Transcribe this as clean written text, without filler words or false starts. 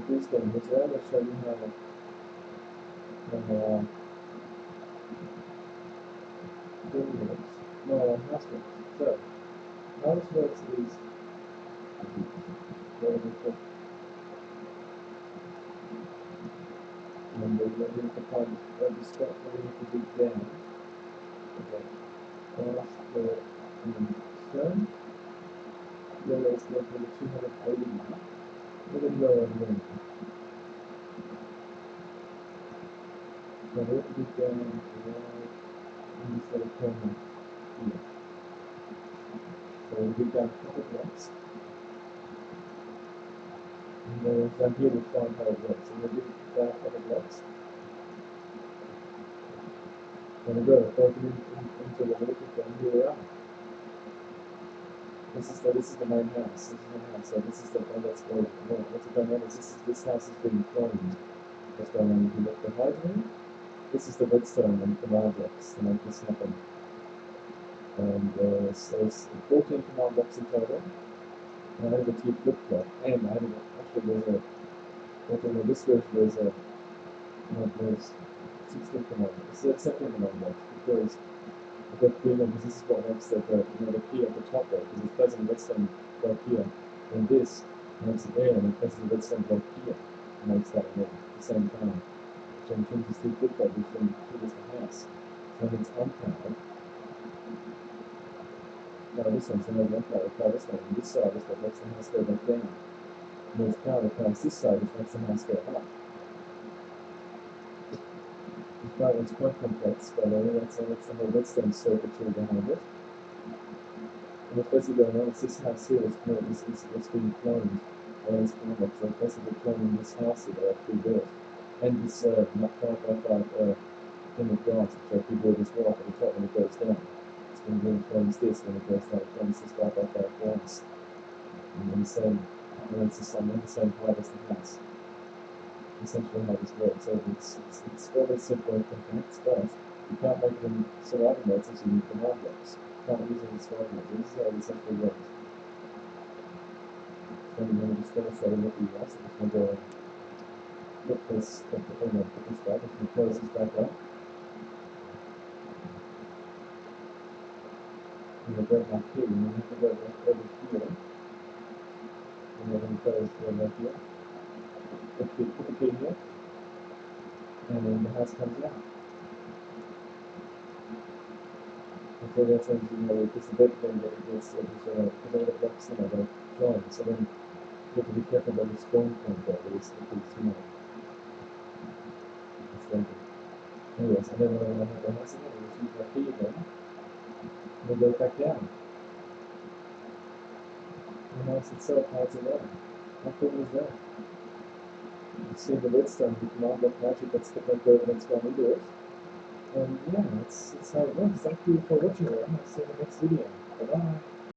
this game as well, I'll show you how thing works. No, house works. So, how this works is very quick. And we need to find the spot where we need to dig down. Okay. Past the stone. There is the 280 mark. We're going to go over there. So we have to dig down right in this little corner here. So we dig down a couple of blocks. And there's here we find how it works. So we dig down a couple of blocks. And we go broken into the roof and here we are. This is the main house. This is the house. So this is the one that's going on. What's going on is this house is being cloned. What's going on? If you look behind me, this is the redstone and command blocks to make this happen. And so it's 14 command blocks in total. And I have a few flip flop. And I have actually this version there's 16 command blocks. So it's 17 command blocks because the premium, because this is what makes the key at the top there, because it's pressing redstone block here, and this makes it there, and it presses the redstone block here, and makes that there at the same time. So in terms of flip flop, which then triggers the house. So when it's unpowered, this one, so no unpowered, apply this one, and this side is what makes the house go back down. And when it's powered, applies this side, which makes the house go up. It's quite complex, but that's the whole redstone circuitry behind it. And what's basically going on is this house here is being cloned by these command blocks. They're basically cloning this house here that I pre-built. And this 5x5 thing of glass, which I pre-built as well at the top when it goes down. It's going to be clones this, when it goes down, it clones this 5x5 glass. And then the same, and it's the same height as the house. Essentially how this works. So it's fairly simple and complex, but you can't make it in survival mode since you need command blocks. You can't use it in survival mode. This is how it essentially works. So I'm going to just demonstrate a look at you guys. I'm just going to go and put this back. I'm going to close this back up. I'm going to grab my key, and then I have to go back over here. And then I'm going to close the right here. Put the key here. And then the house comes out. So that's when because the bed then gets because all the blocks they're flying. So then you have to be careful about the spawn point there, because that's dangerous. Anyways, and then when I have the house again, I just use my key again, and it goes back down. The house itself hides away. How cool is that? You see the redstone, the command block magic that's gone into it. And yeah, that's how it works. Thank you for watching, everyone. I'll see you in the next video. Bye-bye.